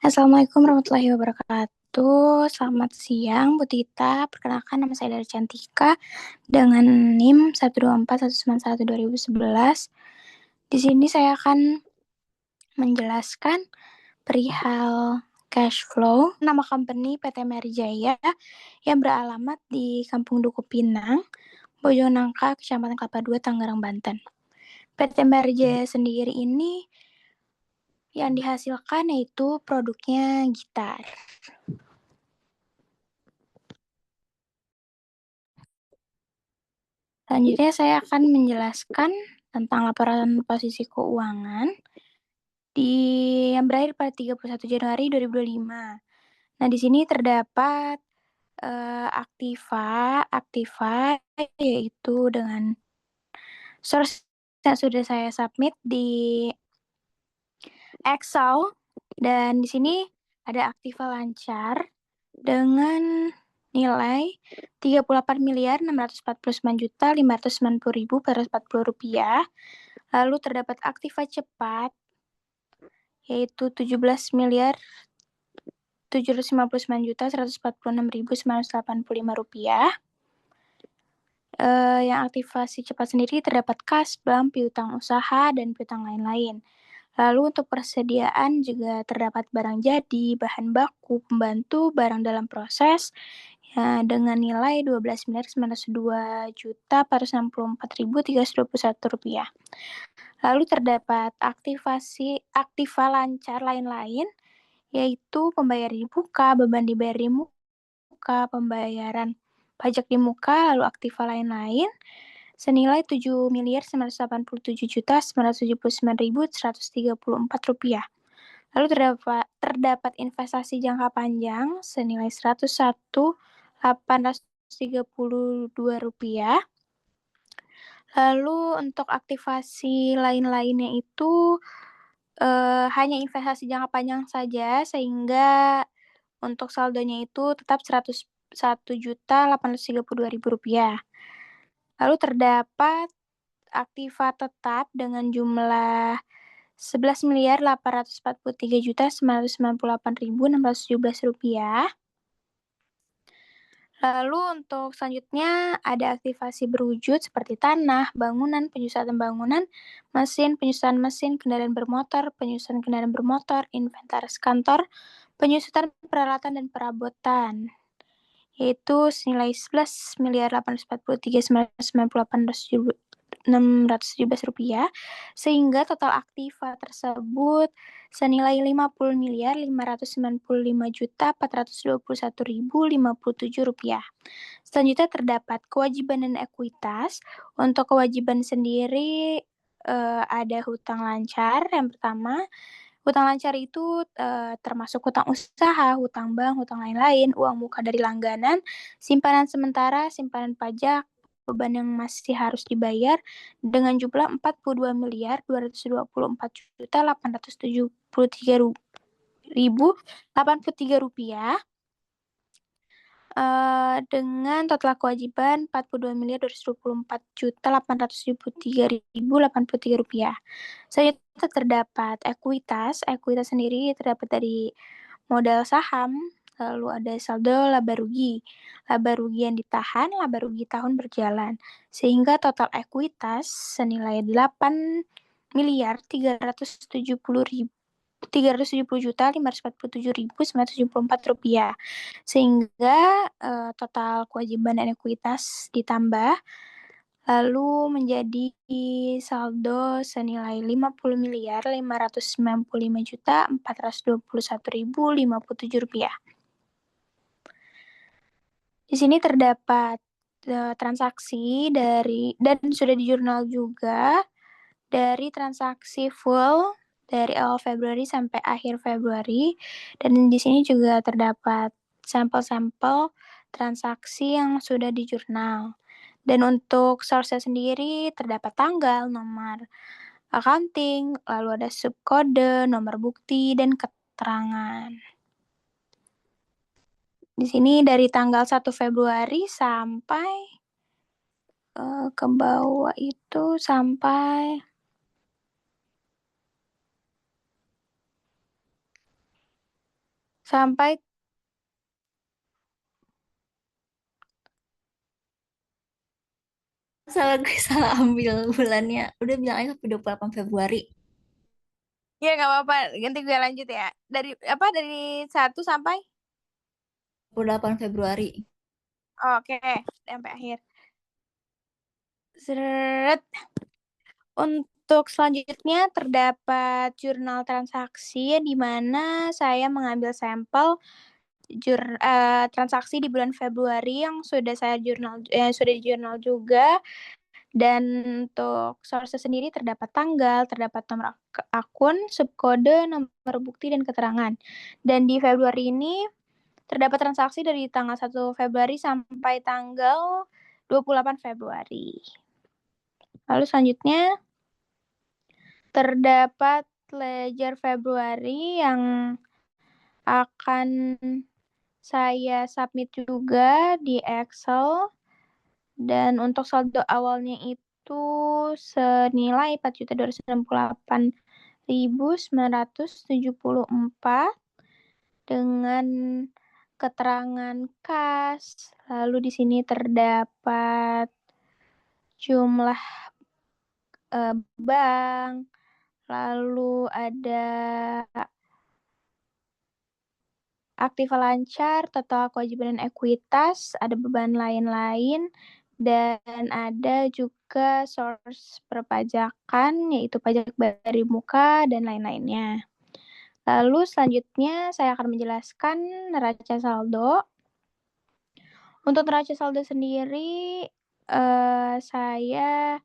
Assalamualaikum warahmatullahi wabarakatuh. Selamat siang, Bu Tita. Perkenalkan, nama saya Dari Cantika dengan NIM 1241912. Di sini saya akan menjelaskan perihal cash flow nama company PT Merijaya yang beralamat di Kampung Duku Pinang, Bojonangka, Kecamatan Kelapa II, Tangerang, Banten. PT Merijaya sendiri ini yang dihasilkan yaitu produknya gitar. Selanjutnya saya akan menjelaskan tentang laporan posisi keuangan yang berakhir pada 31 Januari 2025. Nah, di sini terdapat aktiva yaitu dengan source yang sudah saya submit di Excel, dan di sini ada aktiva lancar dengan nilai 38.649.590.440 rupiah. Lalu terdapat aktiva cepat yaitu 17.759.146.985 rupiah. Yang aktivasi cepat sendiri terdapat kas, bank, piutang usaha, dan piutang lain-lain. Lalu untuk persediaan juga terdapat barang jadi, bahan baku, pembantu, barang dalam proses, ya, dengan nilai 12.902.464.321 rupiah. Lalu terdapat aktiva lancar lain-lain, yaitu pembayaran di muka, beban dibayar di muka, pembayaran pajak di muka, lalu aktiva lain-lain, senilai 7.981.979.134 rupiah. Lalu terdapat investasi jangka panjang senilai 101.832 rupiah. Lalu untuk aktivasi lain-lainnya itu hanya investasi jangka panjang saja, sehingga untuk saldonya itu tetap 101.832.000 rupiah. Lalu terdapat aktiva tetap dengan jumlah 11.843.998.617 rupiah. Lalu untuk selanjutnya ada aktivasi berwujud seperti tanah, bangunan, penyusutan bangunan, penyusutan mesin, kendaraan bermotor, penyusutan kendaraan bermotor, inventaris kantor, penyusutan peralatan dan perabotan, yaitu senilai 11.843.998.617 rupiah, sehingga total aktiva tersebut senilai 50.595.421.057 rupiah. Selanjutnya terdapat kewajiban dan ekuitas. Untuk kewajiban sendiri ada hutang lancar. Yang pertama, hutang lancar itu termasuk hutang usaha, hutang bank, hutang lain-lain, uang muka dari langganan, simpanan sementara, simpanan pajak, beban yang masih harus dibayar dengan jumlah 42.224.873.083 rupiah, dengan total kewajiban 42.224.873.083 rupiah. Selanjutnya terdapat ekuitas. Ekuitas sendiri terdapat dari modal saham, lalu ada saldo laba rugi. Laba rugi yang ditahan, laba rugi tahun berjalan. Sehingga total ekuitas senilai 8.370.547.974 rupiah. Sehingga total kewajiban dan ekuitas ditambah lalu menjadi saldo senilai 50.595.421.057 rupiah. Di sini terdapat transaksi dan sudah di jurnal juga dari transaksi full dari awal Februari sampai akhir Februari, dan di sini juga terdapat sampel-sampel transaksi yang sudah di jurnal. Dan untuk source sendiri terdapat tanggal, nomor accounting, lalu ada subkode, nomor bukti, dan keterangan. Di sini dari tanggal 1 Februari sampai ke bawah itu sampai sampai Salah gue salah ambil bulannya. Udah bilang aja sampai 28 Februari. ya nggak apa-apa, nanti gue lanjut ya. Dari apa? Dari 1 sampai 28 Februari. oke, sampai akhir. Seret. Untuk selanjutnya terdapat jurnal transaksi di mana saya mengambil sampel transaksi di bulan Februari yang sudah di jurnal juga. Dan untuk source sendiri terdapat tanggal, terdapat nomor akun, subkode, nomor bukti, dan keterangan. Dan di Februari ini terdapat transaksi dari tanggal 1 Februari sampai tanggal 28 Februari. Lalu selanjutnya terdapat ledger Februari yang akan saya submit juga di Excel. Dan untuk saldo awalnya itu senilai 4.268.974 dengan keterangan kas. Lalu di sini terdapat jumlah bank, lalu ada aktiva lancar, total kewajiban dan ekuitas, ada beban lain-lain, dan ada juga source perpajakan, yaitu pajak dari muka dan lain-lainnya. Lalu selanjutnya saya akan menjelaskan neraca saldo. Untuk neraca saldo sendiri, saya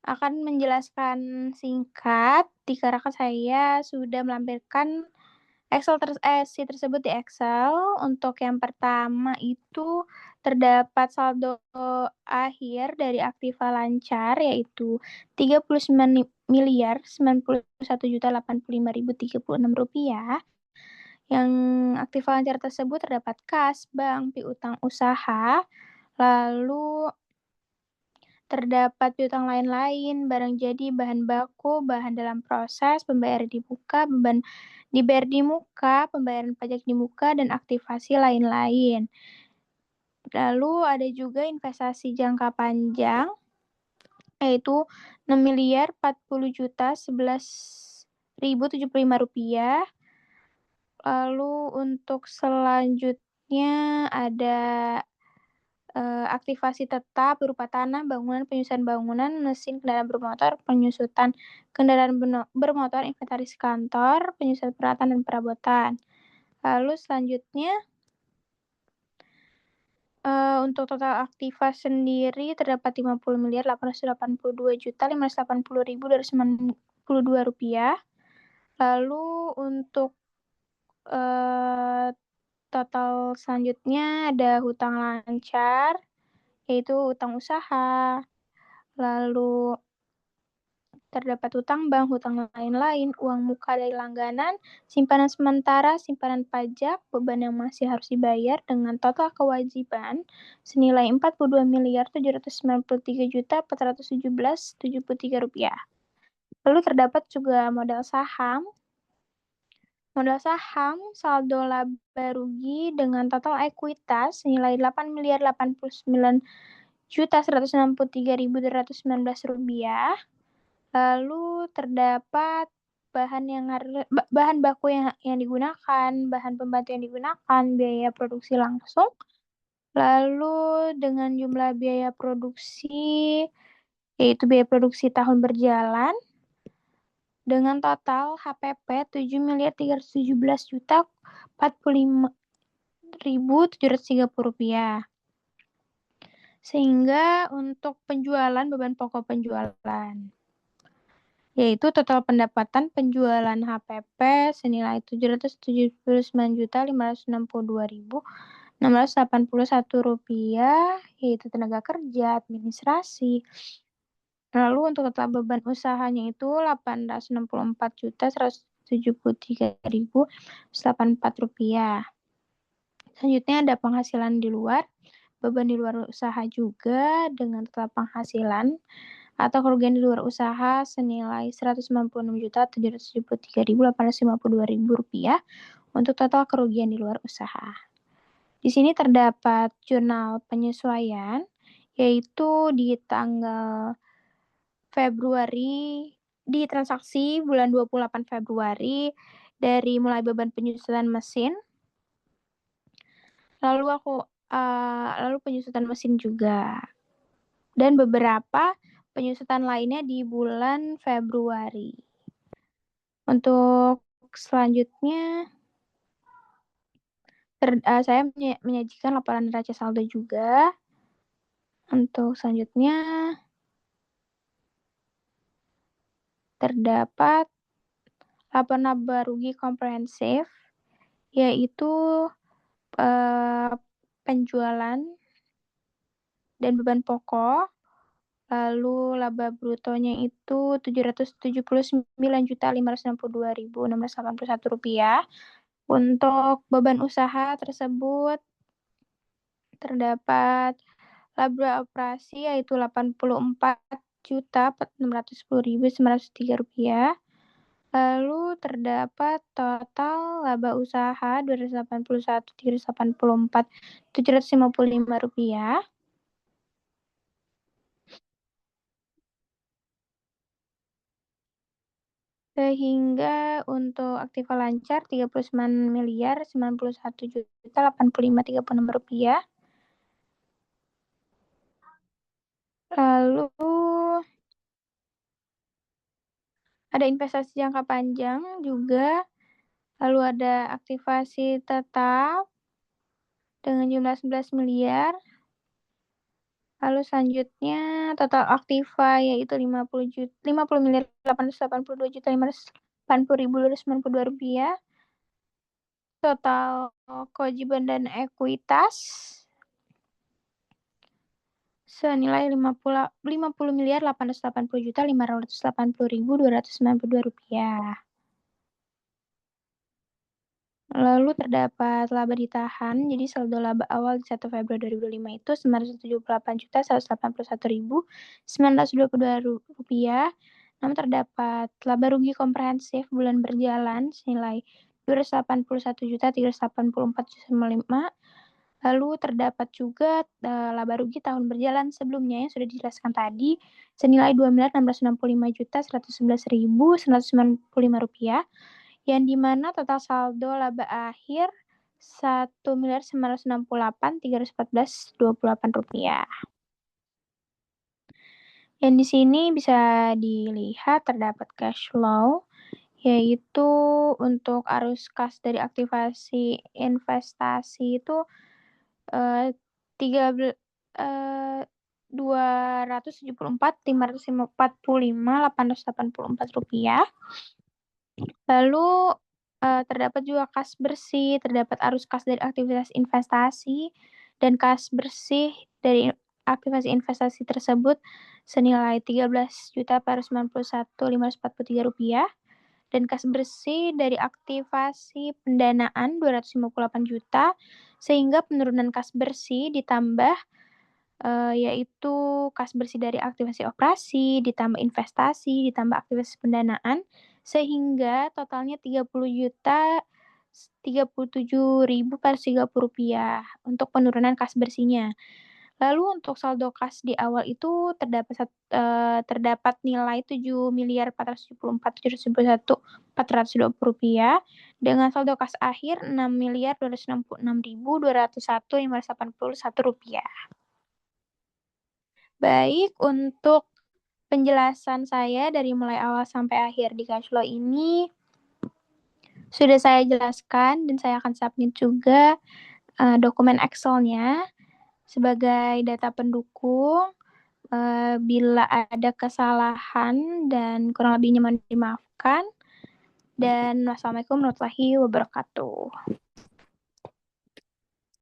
akan menjelaskan singkat dikarenakan saya sudah melampirkan sheet tersebut di Excel. Untuk yang pertama itu terdapat saldo akhir dari aktiva lancar yaitu Rp39.091.085.036. Yang aktiva lancar tersebut terdapat kas, bank, piutang usaha, lalu terdapat piutang lain-lain, barang jadi, bahan baku, bahan dalam proses, pembayaran di muka, beban dibayar di muka, pembayaran pajak di muka, dan aktivasi lain-lain. Lalu ada juga investasi jangka panjang, yaitu Rp6.040.011.075. Lalu untuk selanjutnya ada aktivasi tetap berupa tanah, bangunan, penyusutan bangunan, mesin kendaraan bermotor, penyusutan kendaraan bermotor, inventaris kantor, penyusutan peralatan dan perabotan. Lalu selanjutnya untuk total aktiva sendiri terdapat Rp50.882.580.292. Lalu untuk total selanjutnya ada hutang lancar, yaitu hutang usaha, lalu terdapat hutang bank, hutang lain-lain, uang muka dari langganan, simpanan sementara, simpanan pajak, beban yang masih harus dibayar dengan total kewajiban senilai Rp42.793.417.73. Lalu terdapat juga modal saham. Modal saham saldo laba rugi dengan total ekuitas senilai Rp89.163.219. Lalu terdapat bahan baku yang digunakan, bahan pembantu yang digunakan, biaya produksi langsung. Lalu dengan jumlah biaya produksi, yaitu biaya produksi tahun berjalan, dengan total HPP Rp7.317.045.730. Sehingga untuk penjualan, beban pokok penjualan, yaitu total pendapatan penjualan HPP senilai Rp799.562.681, yaitu tenaga kerja, administrasi. Lalu untuk total beban usahanya itu Rp864.173.084. Selanjutnya ada penghasilan di luar. Beban di luar usaha juga dengan total penghasilan atau kerugian di luar usaha senilai Rp196.773.852. untuk total kerugian di luar usaha. Di sini terdapat jurnal penyesuaian, yaitu di tanggal Februari, di transaksi bulan 28 Februari, dari mulai beban penyusutan mesin, lalu penyusutan mesin juga, dan beberapa penyusutan lainnya di bulan Februari. Untuk selanjutnya, saya menyajikan laporan neraca saldo juga. Untuk selanjutnya, terdapat laporan laba rugi komprehensif, yaitu penjualan dan beban pokok. Lalu laba brutonya itu Rp779.562.681. Untuk beban usaha tersebut terdapat laba operasi yaitu Rp84.610.903. Lalu terdapat total laba usaha Rp281.384.755. Sehingga untuk aktiva lancar Rp39.091.085.36. Lalu ada investasi jangka panjang juga. Lalu ada aktivasi tetap dengan jumlah 11 miliar. Lalu selanjutnya total aktiva yaitu 50.882.592 rupiah. Total kewajiban dan ekuitas senilai 50.880.582.292 rupiah. Lalu terdapat laba ditahan, jadi saldo laba awal di 1 Februari 2025 itu Rp978.181.922. Namun terdapat laba rugi komprehensif bulan berjalan senilai Rp281.384.5. Lalu terdapat juga laba rugi tahun berjalan sebelumnya yang sudah dijelaskan tadi senilai Rp2.665.111.195, yang dimana total saldo laba akhir Rp1.968.314.28. Yang di sini bisa dilihat terdapat cash flow, yaitu untuk arus kas dari aktivasi investasi itu Rp274.545.884. Lalu terdapat juga kas bersih, terdapat arus kas dari aktivitas investasi, dan kas bersih dari aktivasi investasi tersebut senilai Rp13.491.543, dan kas bersih dari aktivasi pendanaan Rp258 juta, sehingga penurunan kas bersih ditambah yaitu kas bersih dari aktivasi operasi, ditambah investasi, ditambah aktivasi pendanaan, sehingga totalnya Rp37.430 untuk penurunan kas bersihnya. Lalu untuk saldo kas di awal itu terdapat nilai Rp7.474.420 dengan saldo kas akhir Rp6.266.201.581. Baik, untuk penjelasan saya dari mulai awal sampai akhir di cash flow ini sudah saya jelaskan, dan saya akan submit juga dokumen Excel-nya sebagai data pendukung. Bila ada kesalahan dan kurang lebihnya mohon dimaafkan. Dan wassalamualaikum warahmatullahi wabarakatuh.